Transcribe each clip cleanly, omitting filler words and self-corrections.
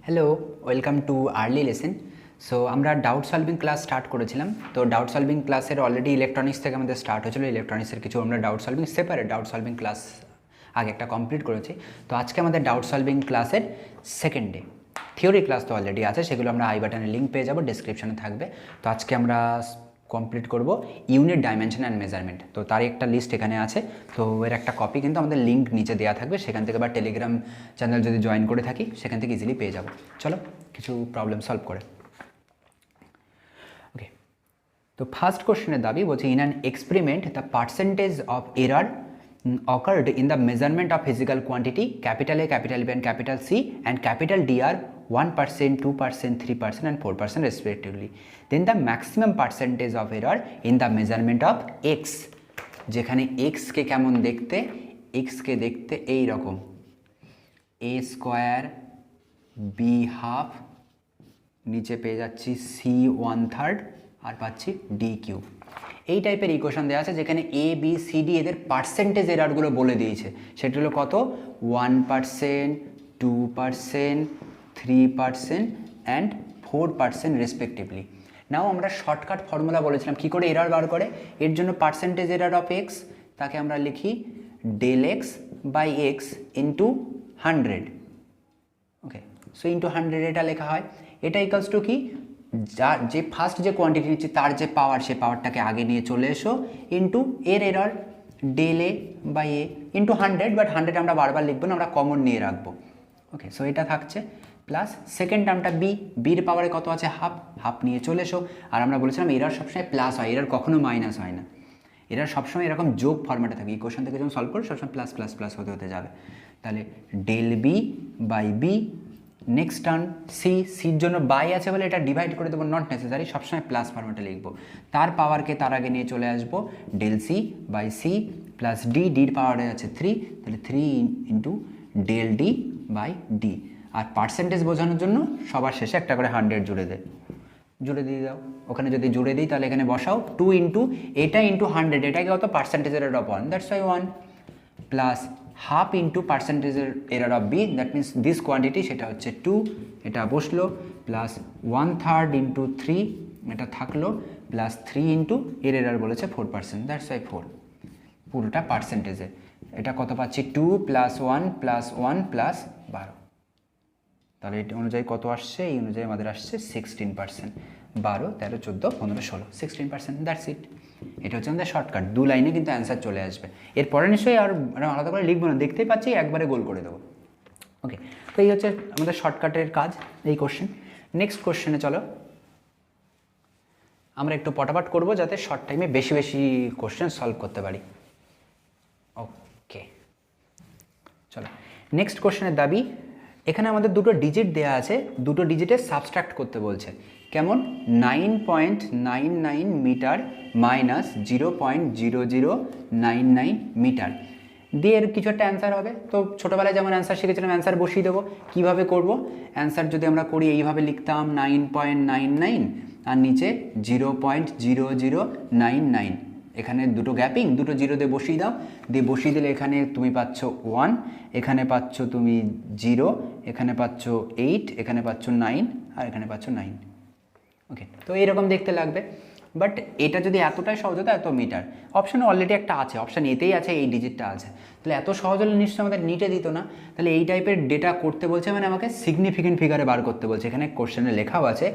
Hello, welcome too early lesson. So আমরা doubt solving class start করেছিলাম। তো doubt solving ক্লাসের অলরেডি ইলেকট্রনিক্স থেকে আমাদের স্টার্ট হয়েছিল। ইলেকট্রনিক্সের কিছু আমরা doubt solving separate doubt solving class আগে একটা কমপ্লিট করেছি। তো আজকে আমাদের ডাউট সলভিং ক্লাসের সেকেন্ড ডে। থিওরি ক্লাস তো অলরেডি আছে, সেগুলো আমরা আই বাটনে লিঙ্ক পেয়ে যাবো, ডেসক্রিপশনে থাকবে। তো আজকে আমরা কমপ্লিট করব ইউনিট ডাইমেনশন অ্যান্ড মেজারমেন্ট। তো তার একটা লিস্ট এখানে আছে, তো এর একটা কপি কিন্তু আমাদের লিঙ্ক নিচে দেওয়া থাকবে, সেখান থেকে বা টেলিগ্রাম চ্যানেল যদি জয়েন করে থাকি সেখান থেকে ইজিলি পেয়ে যাব। চলো কিছু প্রবলেম সলভ করে। ওকে, তো ফার্স্ট কোশ্চেনের দাবি বলছে, in an experiment the percentage of error occurred in the measurement of physical quantity capital A, capital B and capital C and capital D are 1%, 2%, 3% and 4% respectively. Then the maximum percentage of error in the measurement of X, যেখানে X কে কেমন দেখতে, X কে দেখতে এই রকম A square B half, নিচে পেয়ে যাচ্ছি C 1/3 আর পাচ্ছি D কিউব। এই টাইপের ইকুয়েশন দেওয়া আছে যেখানে এ বি সি ডি এদের পার্সেন্টেজ এরারগুলো বলে দিয়েছে। সেটা হলো কত, 1%, 2%, 3% অ্যান্ড 4% রেসপেক্টিভলি। নাও আমরা শর্টকাট ফর্মুলা বলেছিলাম কী করে এরার বার করে। এর জন্য পার্সেন্টেজ এরার অফ এক্স, তাকে আমরা লিখি del x by x into 100। Okay, so into 100 এটা লেখা হয়। এটা ইকুয়ালস টু কি, যার যে ফার্স্ট যে কোয়ান্টিটি নিচ্ছি তার যে পাওয়ার, সে পাওয়ারটাকে আগে নিয়ে চলে এসো ইন্টু এর error del a by a into 100, but 100 আমরা বারবার লিখবো না, আমরা কমন নিয়ে রাখবো। ওকে, সো এটা থাকছে প্লাস সেকেন্ড টার্মটা বি, বির পাওয়ারে কত আছে হাফ, হাফ নিয়ে চলে এসো। আর আমরা বলেছিলাম এরার সবসময় প্লাস হয়, এরার কখনো মাইনাস হয় না, এরার সবসময় এরকম যোগ ফর্মেটে থাকে। ইকুয়েশন থেকে যখন সলভ করো সবসময় প্লাস প্লাস প্লাস হতে হতে যাবে। তাহলে del B by B, next term C, সির জন্য বাই আছে বলে এটা ডিভাইড করে দেবো, নট নেসেসারি, সবসময় প্লাস ফর্মেটে লিখবো। তার পাওয়ারকে তার আগে নিয়ে চলে আসবো, del c by c plus d, ডির পাওয়ারে আছে 3, তাহলে 3 into del d by d. আর পার্সেন্টেজ বোঝানোর জন্য সবার শেষে একটা করে 100 জুড়ে দিয়ে দাও। ওখানে যদি জুড়ে দিই তাহলে এখানে বসাও 2 ইন্টু এটা ইন্টু 100, এটাকে কত পার্সেন্টেজের error of 1, that's why 1, plus half into পার্সেন্টেজের error of B, that means this quantity, সেটা হচ্ছে 2, এটা বসলো, প্লাস 1/3 ইন্টু 3 এটা থাকলো, প্লাস 3 ইন্টু এর এরার বলেছে 4%, দ্যাটস ওয়াই 4, পুরোটা পার্সেন্টেজে। এটা কত পাচ্ছি, 2 প্লাস 1 প্লাস 1 প্লাস 12, তাহলে এটা অনুযায়ী কত আসছে, এই অনুযায়ী আমাদের আসছে 16%, 12, 13, 14, 15, 16, 16%, দ্যাটস ইট। এটা হচ্ছে আমাদের শর্টকাট, 2 লাইনে কিন্তু অ্যান্সার চলে আসবে। এরপরে নিশ্চয়ই আর আলাদা করে লিখবো না, দেখতেই পাচ্ছি একবারে গোল করে দেবো। ওকে, তো এই হচ্ছে আমাদের শর্টকাটের কাজ, এই কোশ্চেন। নেক্সট কোশ্চেনে চলো আমরা একটু পটাপট করবো যাতে শর্ট টাইমে বেশি বেশি কোশ্চেন সলভ করতে পারি। ওকে, চলো নেক্সট কোশ্চেনের দাবি, এখানে আমাদের দুটো ডিজিট দেওয়া আছে, দুটো ডিজিটের সাবস্ট্রাক্ট করতে বলছে। কেমন, 9.99 মিটার মাইনাস 0.0099 মিটার দিয়ে এর কিছু একটা অ্যান্সার হবে। তো ছোটোবেলায় যেমন অ্যান্সার শিখেছিলাম, অ্যান্সার বসিয়ে দেবো। কীভাবে করব, অ্যান্সার যদি আমরা করি এইভাবে লিখতাম 9.99 আর নিচে 0.0099, এখানে দুটো গ্যাপিং, দুটো জিরো দিয়ে বসিয়ে দাও, দিয়ে বসিয়ে দিলে এখানে তুমি পাচ্ছ 1, এখানে পাচ্ছ তুমি 0, এখানে পাচ্ছ 8, এখানে পাচ্ছ 9 আর এখানে পাচ্ছ 9। ওকে, তো এইরকম দেখতে লাগবে, বাট এটা যদি এতটাই সহজ হতো, এত মিটার অপশানে অলরেডি একটা আছে, অপশান এতেই আছে, এই ডিজিটটা আছে, তাহলে এত সহজ হলে নিশ্চয়ই আমাদের নিটে দিত না। তাহলে এই টাইপের ডেটা করতে বলছে, মানে আমাকে সিগনিফিকেন্ট ফিগারে বার করতে বলছে। এখানে কোশ্চেনে লেখাও আছে,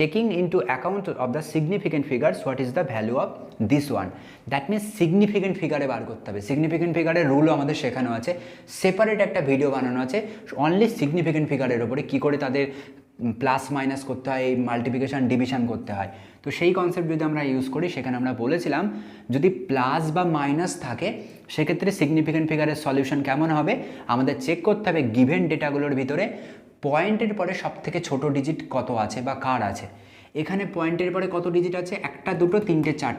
taking into account of the significant figures what is the value of this one, that means significant figure বার করতে হবে। সিগনিফিকেন্ট ফিগারের রুলও আমাদের শেখানো আছে, সেপারেট একটা ভিডিও বানানো আছে অনলি সিগনিফিকেন্ট ফিগারের ওপরে, কী করে তাদের প্লাস মাইনাস করতে হয়, মাল্টিপ্লিকেশান ডিভিশন করতে হয়। তো সেই কনসেপ্ট যদি আমরা ইউজ করি, সেখানে আমরা বলেছিলাম যদি প্লাস বা মাইনাস থাকে সেক্ষেত্রে সিগনিফিকেন্ট ফিগারের সলিউশন কেমন হবে, আমাদের চেক করতে হবে গিভেন ডেটাগুলোর ভিতরে পয়েন্টের পরে সবথেকে ছোট ডিজিট কত আছে বা কার আছে। এখানে পয়েন্টের পরে কত ডিজিট আছে, 1, 2, 3, 4,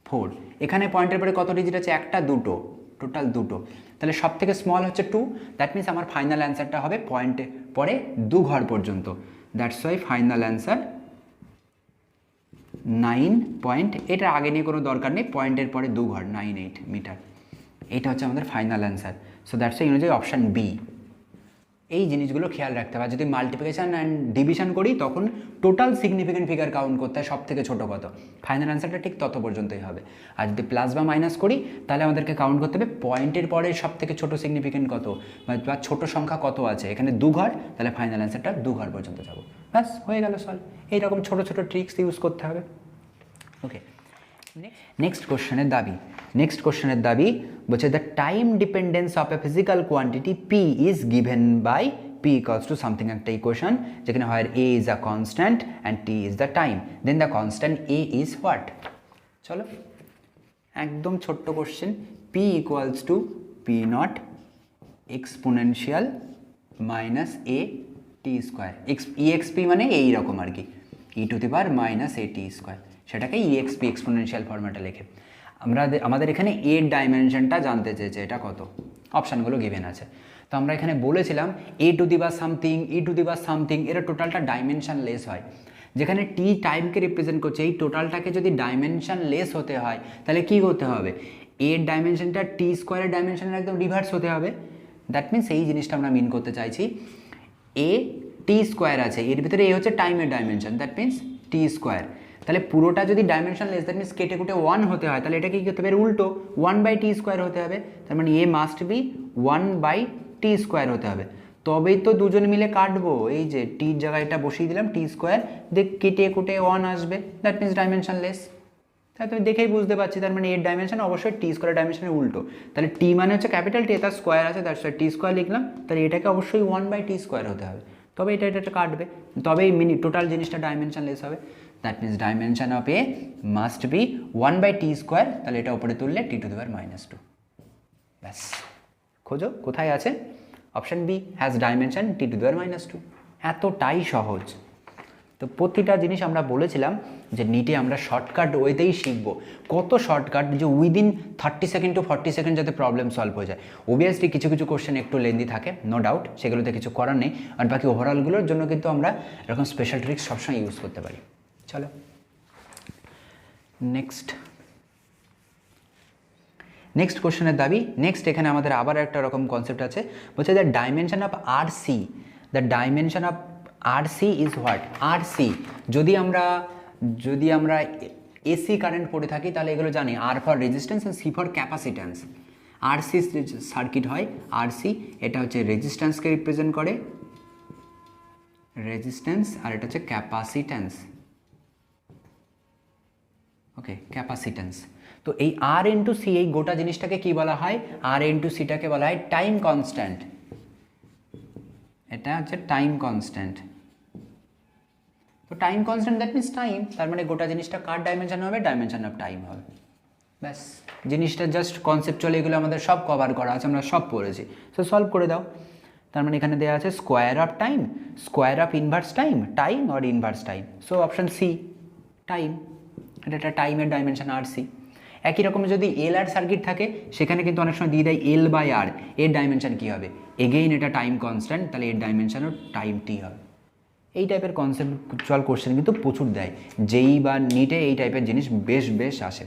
4। এখানে পয়েন্টের পরে কত ডিজিট আছে, 1, 2, টোটাল 2। তাহলে সব থেকে স্মল হচ্ছে 2, দ্যাট মিনস আমার ফাইনাল অ্যান্সারটা হবে পয়েন্টের পরে 2 ঘর পর্যন্ত, দ্যাটস ওয়াই ফাইনাল অ্যান্সার 9 এটা আগে নিয়ে কোনো দরকার নেই, পয়েন্টের পরে 2 ঘর 98 মিটার। এটা হচ্ছে আমাদের final answer. So that's why অনুযায়ী অপশান বি। এই জিনিসগুলো খেয়াল রাখতে হবে। যদি মাল্টিপ্লিকেশন অ্যান্ড ডিভিশন করি তখন টোটাল সিগনিফিকেন্ট ফিগার কাউন্ট করতে হয়, সব থেকে ছোটো কত, ফাইনাল অ্যান্সারটা ঠিক তত পর্যন্তই হবে। আর যদি প্লাস বা মাইনাস করি তাহলে আমাদেরকে কাউন্ট করতে হবে পয়েন্টের পরে সব থেকে ছোটো সিগনিফিকেন্ট কত বা ছোটো সংখ্যা কত আছে, এখানে 2 ঘর, তাহলে ফাইনাল অ্যান্সারটা 2 ঘর পর্যন্ত যাবো, ব্যাস হয়ে গেল সলভ। এইরকম ছোটো ছোটো ট্রিক্স ইউজ করতে হবে। ওকে, নেক্সট কোশ্চেনের দাবি বলছে the time dependence of a physical quantity P is given by P equals to something একটা ইকুয়েশন যেখানে হয় A is a constant and T is the time, then the constant A is what. চলো একদম ছোট্ট question, P equals to P naught exponential minus A T square, EXP মানে এইরকম আর কি, E to the power minus A T square, সেটাকে EXP exponential ফরম্যাটে লেখে। আমাদের এখানে এর ডাইমেনশনটা জানতে চেয়েছে, এটা কত, অপশানগুলো গিভেন আছে। তো আমরা এখানে বলেছিলাম A to the power something, E to the power something, এর টোটালটা ডাইমেনশনলেস হয়। যেখানে টি টাইমকে রিপ্রেজেন্ট করছে, এই টোটালটাকে যদি ডাইমেনশনলেস হতে হয় তাহলে কী করতে হবে, এর ডাইমেনশনটা টি স্কোয়ারের ডাইমেনশনের একদম রিভার্স হতে হবে। দ্যাট মিনস এই জিনিসটা আমরা মিন করতে চাইছি, এ টি স্কোয়ার আছে, এর ভিতরে এ হচ্ছে টাইমের dimension, that means T square. তাহলে পুরোটা যদি ডাইমেনশন লেস, দ্যাট মিনস কেটে কুটে 1 হতে হয়, তাহলে এটা কি করতে হবে, উল্টো 1/t স্কোয়ার হতে হবে। তার মানে a must be 1/t square হতে হবে, তবেই তো দুজন মিলে কাটবো। এই যে টির জায়গায় এটা বসিয়ে দিলাম টি স্কোয়ার, দেখ কেটে কুটে 1 আসবে, দ্যাট মিনস ডাইমেনশন লেস। তাই তুমি দেখেই বুঝতে পারছি, তার মানে এর ডাইমেনশন অবশ্যই টি স্কোয়ার ডাইমেনশনের উল্টো। তাহলে টি মানে হচ্ছে ক্যাপিটাল টি, তার স্কোয়ার আছে, তার টি স্কোয়ার লিখলাম, তাহলে এটাকে অবশ্যই 1/t স্কোয়ার হতে হবে, তবে এটা কাটবে, তবেই টোটাল জিনিসটা ডাইমেনশন লেস হবে। That means dimension of a must be 1/t square, তাহলে এটা উপরে তুললে টি টু দি পাওয়ার -2। ব্যাস, খোঁজো কোথায় আছে, option B has dimension T to the power -2, এতটাই সহজ। তো প্রতিটা জিনিস আমরা বলেছিলাম যে নিটে আমরা শর্টকাট ওয়েতেই শিখবো, কত শর্টকাট যে উইদিন 30 সেকেন্ড টু 40 সেকেন্ড যাতে প্রবলেম সলভ হয়ে যায়। অবভিয়াসলি কিছু কিছু কোশ্চেন একটু লেন্দি থাকে, নো ডাউট, সেগুলোতে কিছু করার নেই, আর বাকি ওভারঅলগুলোর জন্য কিন্তু আমরা এরকম স্পেশাল ট্রিক্স সবসময় ইউজ করতে পারি। চলো নেক্সট কোশ্চেনের দাবি, নেক্সট এখানে আমাদের আবার একটা রকম কনসেপ্ট আছে, বলছে the dimension of R C, the dimension of R C is what. R C যদি আমরা এসি কারেন্ট পড়ে থাকি তাহলে এগুলো জানি, R for resistance and C for capacitance. R C circuit হয়, আর সি এটা হচ্ছে রেজিস্ট্যান্সকে রিপ্রেজেন্ট করে, রেজিস্ট্যান্স, আর এটা হচ্ছে ক্যাপাসিট্যান্স। ওকে, ক্যাপাসিট্যান্স। তো এই আর ইন্টু সি, এই গোটা জিনিসটাকে কি বলা হয়, আর ইন্টু সিটাকে বলা হয় টাইম কনস্ট্যান্ট, এটা হচ্ছে টাইম কনস্ট্যান্ট। তো time constant that means time, তার মানে গোটা জিনিসটা কার ডাইমেনশন হবে, ডাইমেনশন অফ টাইম হবে। ব্যাস, জিনিসটা জাস্ট কনসেপ্টুয়ালি এগুলো আমাদের সব কভার করা আছে, আমরা সব পড়েছি। সো সলভ করে দাও। তার মানে এখানে দেওয়া আছে square of time, square of inverse time, time or inverse time. So option c time, এটা একটা টাইমের ডাইমেনশন আর সি। একই রকম যদি এল আর সার্কিট থাকে সেখানে কিন্তু অনেক সময় দিয়ে দেয় এল বাই আর, এর ডাইমেনশন কী হবে, এগেইন এটা টাইম কনস্ট্যান্ট, তাহলে এর ডাইমেনশনও টাইম টি হবে। এই টাইপের কনসেপ্টুয়াল কোশ্চেন কিন্তু প্রচুর দেয়, যেই বা নিটে এই টাইপের জিনিস বেশ আসে।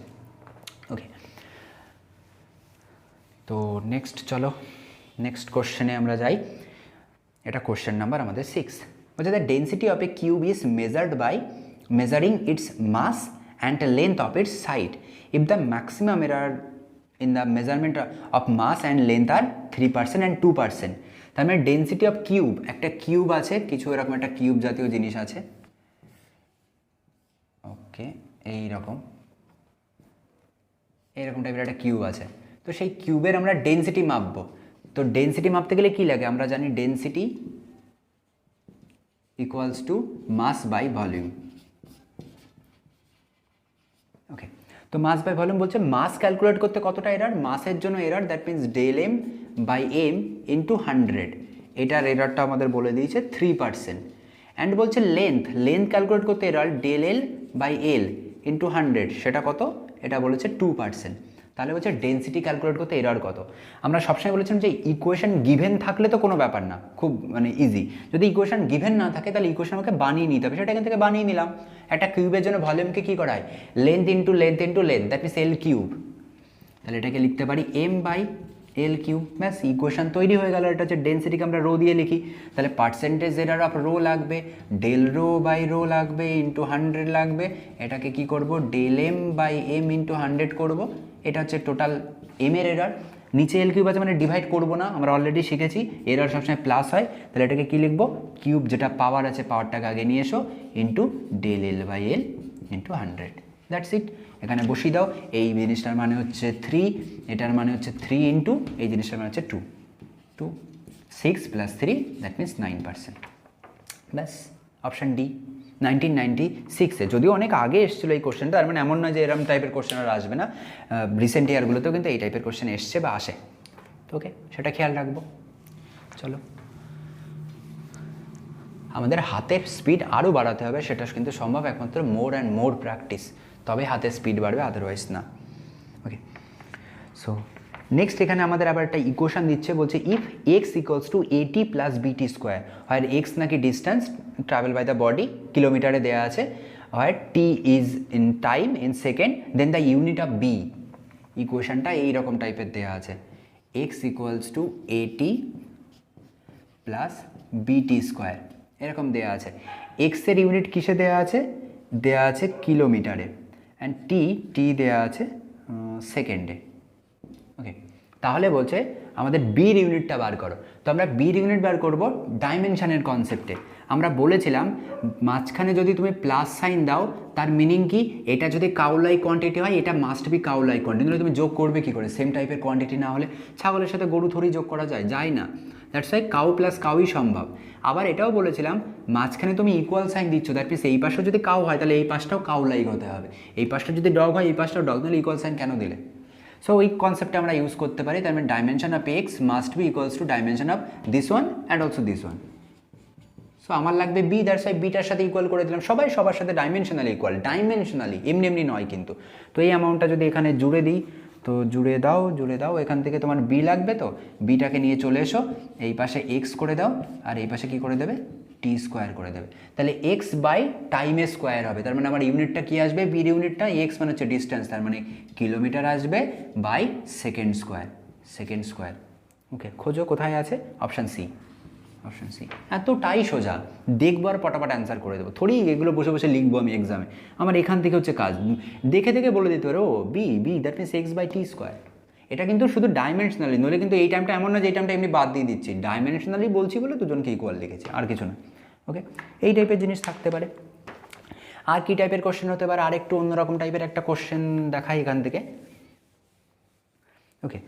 ওকে, তো চলো নেক্সট কোশ্চেনে আমরা যাই। এটা কোশ্চেন নাম্বার আমাদের 6, বলছে the density of a cube is measured by measuring its mass and length of its side if the maximum error in the measurement of mass and length are 3% and 2%. তার মানে density of cube, একটা cube আছে, কিছু এরকম একটা cube জাতীয় জিনিস আছে, ওকে এইরকম টাইপের একটা কিউব আছে। তো সেই কিউবের আমরা ডেন্সিটি মাপবো। তো ডেন্সিটি মাপতে গেলে কি লাগে, আমরা জানি density equals to mass by volume. Okay, তো মাস বাই ভলিউম বলছে মাস ক্যালকুলেট করতে কতটা এরার, মাসের জন্য error that means del m by m into 100, এটার এরারটা আমাদের বলে দিয়েছে 3%। অ্যান্ড বলছে লেন্থ ক্যালকুলেট করতে error del l by l into 100, সেটা কত, এটা বলেছে 2%। তাহলে বলছে ডেন্সিটি ক্যালকুলেট করতে এরার কত। আমরা সবসময় বলেছিলাম যে ইকুয়েশন গিভেন থাকলে তো কোনো ব্যাপার না, খুব মানে ইজি। যদি ইকুয়েশন গিভেন না থাকে তাহলে ইকুয়েশন আমাকে বানিয়ে নিতে হবে, সেটা এখান থেকে বানিয়ে নিলাম। একটা কিউবের জন্য ভলিউমকে কী করা হয়, length into length that means L cube. তাহলে এটাকে লিখতে পারি এম বাই এল কিউব, ব্যাস ইকুয়েশন তৈরি হয়ে গেল। এটা হচ্ছে ডেন্সিটিকে আমরা রো দিয়ে লিখি, তাহলে পার্সেন্টেজ এরার অফ রো লাগবে ডেল রো বাই রো লাগবে ইন্টু 100 লাগবে, এটাকে কি করব del m by m into 100 করবো, এটা হচ্ছে টোটাল এম এর এরার। নিচে এল কিউব আছে মানে ডিভাইড করবো না, আমরা অলরেডি শিখেছি এরার সবসময় প্লাস হয়, তাহলে এটাকে কী লিখবো কিউব, যেটা পাওয়ার আছে পাওয়ারটাকে আগে নিয়ে এসো, into del l by l into 100, that's it. এখানে বসিয়ে দাও, এই জিনিসটার মানে হচ্ছে 3, এটার মানে হচ্ছে 3 ইন্টু এই জিনিসটার মানে হচ্ছে 2, 6 + 3 দ্যাট মিনস 9%, ব্যাস অপশান ডি। 1996-এ, যদিও অনেক আগে এসেছিলো এই কোশ্চেনটা, তার মানে এমন নয় যে এরকম টাইপের কোশ্চেন আর আসবে না, রিসেন্ট ইয়ারগুলোতেও কিন্তু এই টাইপের কোশ্চেন এসছে বা আসে, তো ওকে সেটা খেয়াল রাখবো। চলো, আমাদের হাতের স্পিড আরও বাড়াতে হবে, সেটা কিন্তু সম্ভব একমাত্র মোর অ্যান্ড মোর প্র্যাকটিস, তবে হাতের স্পিড বাড়বে, আদারওয়াইজ না। ওকে, সো নেক্সট এখানে আমাদের আবার একটা ইকুয়েশন দিচ্ছে, বলছে if X equals to A T plus B T square, হয় এক্স নাকি distance travel by the body কিলোমিটারে দেওয়া আছে, হয় T is in time in second, then the unit of B. ইকুয়েশনটা এইরকম টাইপের দেওয়া আছে, X equals to A T plus B T square, এরকম দেওয়া আছে। এক্সের ইউনিট কিসে দেওয়া আছে, দেওয়া আছে কিলোমিটারে, অ্যান্ড টি দেওয়া আছে সেকেন্ডে। ওকে, তাহলে বলছে আমাদের বির ইউনিটটা বার করো, তো আমরা বির ইউনিট বার করব ডাইমেনশনের কনসেপ্টে। আমরা বলেছিলাম মাঝখানে যদি তুমি প্লাস সাইন দাও তার মিনিং কি, এটা যদি কাউলাই কোয়ান্টিটি হয় এটা মাস্ট বি কাউলাই কোয়ান্টিটি, তাহলে তুমি যোগ করবে কী করে, সেম টাইপের কোয়ান্টিটি না হলে ছাগলের সাথে গরু থরি যোগ করা যায় না, দ্যাটস ওয়াই কাউ প্লাস কাউই সম্ভব। আবার এটাও বলেছিলাম মাঝখানে তুমি ইকুয়াল সাইন দিচ্ছ, দ্যাট মিনস এই পাশটাও যদি কাউ হয় তাহলে এই পাশটাও কাউ লাইক হতে হবে, এই পাশটা যদি ডগ হয় এই পাশটাও ডগ, তাহলে ইকুয়াল সাইন কেন দিলে। সো ওই কনসেপ্টটা আমরা ইউজ করতে পারি, তার মানে dimension of x must be equals to dimension of this one and also this one. So আমার লাগবে বি, দ্যাটস ওয়াই বিটার সাথে ইকুয়াল করে দিলাম, সবাই সবার সাথে ডাইমেনশনালি ইকুয়াল, ডাইমেনশনালি এমনি এমনি নয় কিন্তু। তো এই অ্যামাউন্টটা যদি এখানে জুড়ে দিই, তো জুড়ে দাও, এখান থেকে তোমার বি লাগবে, তো বিটাকে নিয়ে চলে এসো, এই পাশে এক্স করে দাও, আর এই পাশে কী করে দেবে টি স্কোয়ার করে দেবে, তাহলে এক্স বাই টাইমে স্কোয়ার হবে, তার মানে আমার ইউনিটটা কী আসবে, বির ইউনিটটা এক্স মানে হচ্ছে ডিস্টেন্স, তার মানে কিলোমিটার আসবে বাই সেকেন্ড স্কোয়ার। ওকে, খোঁজো কোথায় আছে, অপশান সি, অপশান সি। এতটাই সোজা, দেখবো আর পটাপট অ্যান্সার করে দেবো, থোড়ি এগুলো বসে বসে লিখবো আমি এক্সামে, আমার এখান থেকে হচ্ছে কাজ, দেখে দেখে বলে দিতে পারে ও B that means X by T square. এটা কিন্তু শুধু ডাইমেনশনালি, নইলে কিন্তু এই টাইমটা এমন না যে এই টাইমটা এমনি বাদ দিয়ে দিচ্ছি, ডাইমেনশনালি বলছি বলে দুজনকে ইকুয়াল লিখেছি, আর কিছু না। ওকে, এই টাইপের জিনিস থাকতে পারে। আর কি টাইপের কোশ্চেন হতে পারে, আর একটু অন্যরকম টাইপের একটা কোশ্চেন দেখাই এখান থেকে। ওকে,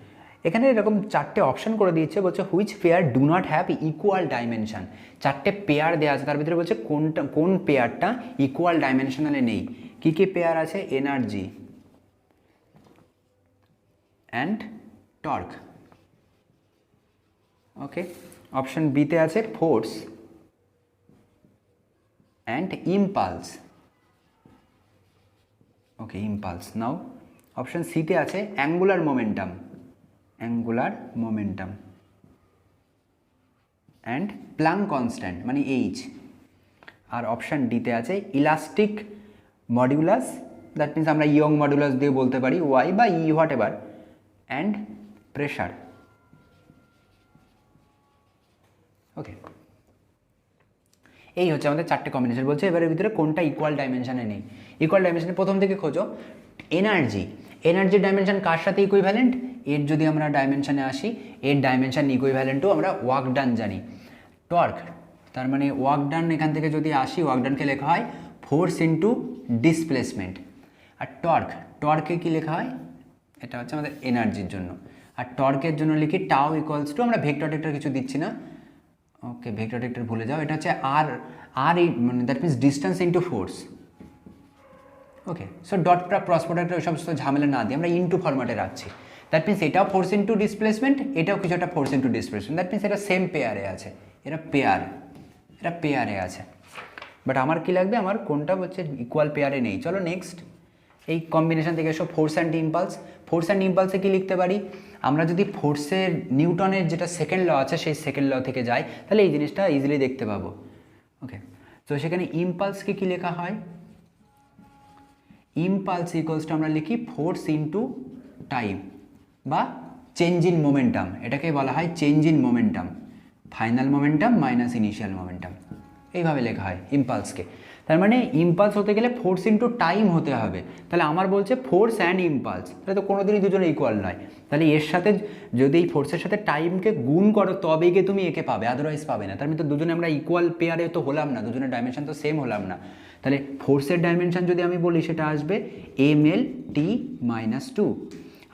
এখানে এরকম চারটে অপশন করে দিয়েছে, বলছে which pair do not have equal dimension, চারটে পেয়ার দেওয়া আছে, তার ভিতরে বলছে কোন পেয়ারটা ইকুয়াল ডাইমেনশনালে নেই। কী কী পেয়ার আছে, energy and torque. Okay, option বিতে আছে force and impulse. Okay, impulse. Now option সিতে আছে angular momentum and Planck constant মানে এইচ। আর অপশান ডিতে আছে ইলাস্টিক মডিউলাস, দ্যাট মিনস আমরা ইয়ং মডিউলাস দিয়ে বলতে পারি, ওয়াই বা E what ever, and pressure. ওকে, এই হচ্ছে আমাদের চারটে কম্বিনেশন। বলছে এবারের ভিতরে কোনটা ইকুয়াল ডাইমেনশনে নেই। ইকুয়াল ডাইমেনশনে প্রথম থেকে খোঁজো, এনার্জির ডাইমেনশন কার সাথে ইকুইভ্যালেন্ট, এর যদি আমরা ডাইমেনশনে আসি, এর ডাইমেনশন ইকুইভ্যালেন্ট টু আমরা ওয়ার্ক ডান জানি। টর্ক, তার মানে ওয়ার্ক ডান, এখান থেকে যদি আসি ওয়ার্ক ডানকে লেখা হয় ফোর্স ইন্টু ডিসপ্লেসমেন্ট। আর টর্কে কি লেখা হয়, এটা হচ্ছে আমাদের এনার্জির জন্য। আর টর্কের জন্য লিখি টাও ইকুয়ালস টু, আমরা ভেক্টর টেক্টর কিছু দিচ্ছি না, ওকে ভেক্টর টেক্টর ভুলে যাও, এটা হচ্ছে আর মানে that means distance into force. Okay, so dot cross product ওই সমস্ত ঝামেলা না দিয়ে আমরা ইন্টু ফরম্যাটে রাখছি, দ্যাট মিনস এটাও ফোর্স ইন্টু ডিসপ্লেসমেন্ট, এটাও কিছু একটা force into displacement, that means এটা সেম পেয়ারে আছে, এটা পেয়ারে আছে। বাট আমার কি লাগবে, আমার কোনটা হচ্ছে ইকুয়াল পেয়ারে নেই। চলো নেক্সট, এই কম্বিনেশন থেকে এসো ফোর্স অ্যান্ড ইম্পালসে কি লিখতে পারি, আমরা যদি ফোর্সের নিউটনের যেটা সেকেন্ড ল আছে সেই সেকেন্ড ল থেকে যাই তাহলে এই জিনিসটা ইজিলি দেখতে পাবো। ওকে, তো সেখানে ইম্পালসকে কি লেখা হয়, ইম্পালস ইকুয়ালস টু আমরা লিখি ফোর্স ইন্টু টাইম বা চেঞ্জ ইন মোমেন্টাম, এটাকে বলা হয় change in momentum, final momentum minus initial momentum, এইভাবে লেখা হয় ইম্পালসকে। তার মানে ইম্পালস হতে গেলে ফোর্স ইন্টু টাইম হতে হবে। তাহলে আমার বলছে ফোর্স অ্যান্ড ইম্পালস, তাহলে তো কোনোদিনই দুজনে ইকুয়াল নয়। তাহলে এর সাথে যদি এই ফোর্সের সাথে টাইমকে গুণ করো তবেই গিয়ে তুমি একে পাবে, আদারওয়াইজ পাবে না। তার মানে তো দুজনে আমরা ইকুয়াল পেয়ারে তো হলাম না, দুজনের ডাইমেনশন তো সেম হলাম না। তাহলে ফোর্সের ডাইমেনশন যদি আমি বলি সেটা আসবে ml t - 2,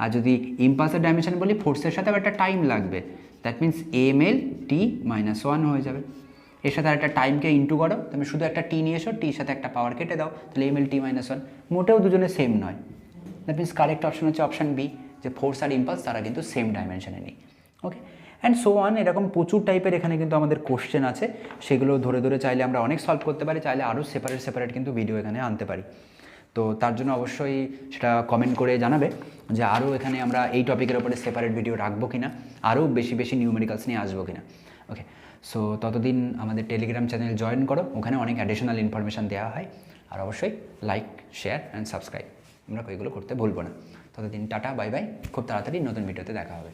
আর যদি ইম্পালসের ডাইমেনশন বলি ফোর্সের সাথে আবার একটা টাইম লাগবে, দ্যাট মিন্স ml t - 1 হয়ে যাবে। এর সাথে একটা টাইমকে ইন্টু করো, তুমি শুধু একটা টি নিয়ে এসো, টির সাথে একটা পাওয়ার কেটে দাও, তাহলে ml t - 1, মোটেও দুজনে সেম নয়। দ্যাট মিন্স কারেক্ট অপশন হচ্ছে অপশান বি, যে ফোর্স আর ইম্পালস তারা কিন্তু সেম ডাইমেনশনে নেই। ওকে, অ্যান্ড সো অন, এরকম প্রচুর টাইপের এখানে কিন্তু আমাদের কোশ্চেন আছে, সেগুলো ধরে ধরে চাইলে আমরা অনেক সলভ করতে পারি, চাইলে আরও সেপারেট কিন্তু ভিডিও এখানে আনতে পারি। তো তার জন্য অবশ্যই সেটা কমেন্ট করে জানাবে যে আরও এখানে আমরা এই টপিকের ওপরে সেপারেট ভিডিও রাখবো কিনা, আরও বেশি নিউমেরিক্যালস নিয়ে আসবো কিনা। ওকে, সো ততদিন আমাদের টেলিগ্রাম চ্যানেল জয়েন করো, ওখানে অনেক অ্যাডিশনাল ইনফরমেশান দেওয়া হয়। আর অবশ্যই লাইক, শেয়ার অ্যান্ড সাবস্ক্রাইব আমরা ওইগুলো করতে ভুলবো না। ততদিন টাটা, বাই বাই, খুব তাড়াতাড়ি নতুন ভিডিওতে দেখা হবে।